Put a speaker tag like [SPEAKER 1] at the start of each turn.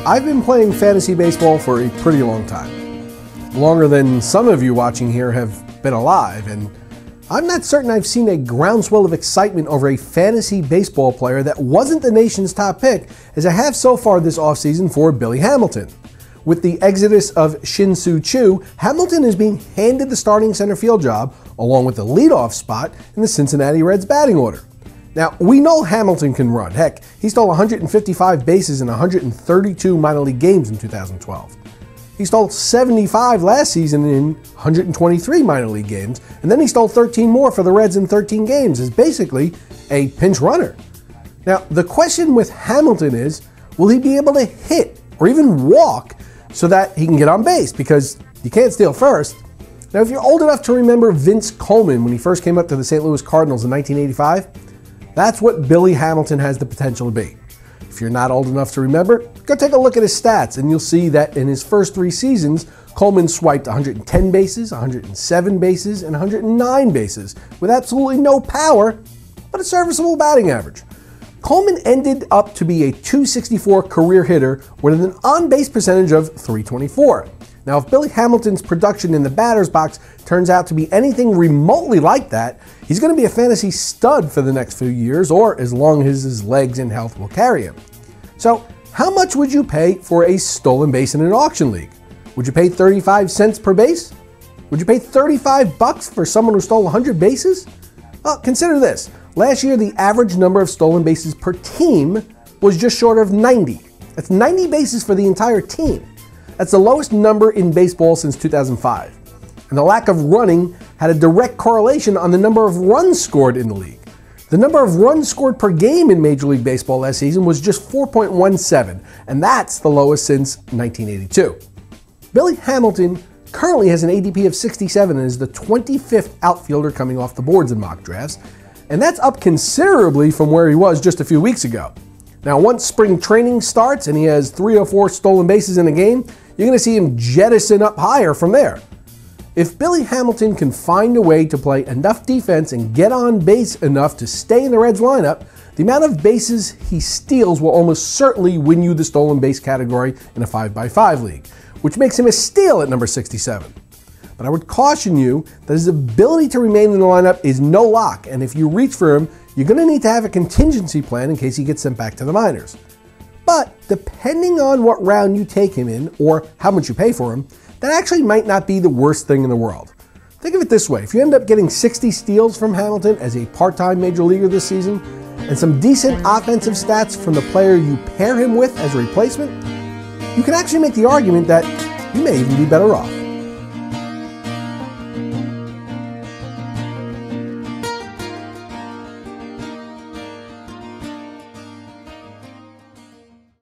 [SPEAKER 1] I've been playing fantasy baseball for a pretty long time. Longer than some of you watching here have been alive, and I'm not certain I've seen a groundswell of excitement over a fantasy baseball player that wasn't the nation's top pick as I have so far this offseason for Billy Hamilton. With the exodus of Shin-Soo Choo, Hamilton is being handed the starting center field job along with the leadoff spot in the Cincinnati Reds batting order. Now, we know Hamilton can run. Heck, he stole 155 bases in 132 minor league games in 2012. He stole 75 last season in 123 minor league games, and then he stole 13 more for the Reds in 13 games as basically a pinch runner. Now, the question with Hamilton is, will he be able to hit or even walk so that he can get on base? Because you can't steal first. Now, if you're old enough to remember Vince Coleman when he first came up to the St. Louis Cardinals in 1985, that's what Billy Hamilton has the potential to be. If you're not old enough to remember, go take a look at his stats and you'll see that in his first 3 seasons, Coleman swiped 110 bases, 107 bases, and 109 bases with absolutely no power, but a serviceable batting average. Coleman ended up to be a .264 career hitter with an on-base percentage of .324. Now, if Billy Hamilton's production in the batter's box turns out to be anything remotely like that, he's going to be a fantasy stud for the next few years, or as long as his legs and health will carry him. So, how much would you pay for a stolen base in an auction league? Would you pay 35 cents per base? Would you pay $35 for someone who stole 100 bases? Well, consider this. Last year, the average number of stolen bases per team was just short of 90. That's 90 bases for the entire team. That's the lowest number in baseball since 2005. And the lack of running had a direct correlation on the number of runs scored in the league. The number of runs scored per game in Major League Baseball last season was just 4.17, and that's the lowest since 1982. Billy Hamilton currently has an ADP of 67 and is the 25th outfielder coming off the boards in mock drafts, and that's up considerably from where he was just a few weeks ago. Now, once spring training starts and he has 3 or 4 stolen bases in a game, you're going to see him jettison up higher from there. If Billy Hamilton can find a way to play enough defense and get on base enough to stay in the Reds lineup, the amount of bases he steals will almost certainly win you the stolen base category in a 5x5 league, which makes him a steal at number 67. But I would caution you that his ability to remain in the lineup is no lock, and if you reach for him, you're going to need to have a contingency plan in case he gets sent back to the minors. But depending on what round you take him in or how much you pay for him, that actually might not be the worst thing in the world. Think of it this way. If you end up getting 60 steals from Hamilton as a part-time major leaguer this season, and some decent offensive stats from the player you pair him with as a replacement, you can actually make the argument that you may even be better off.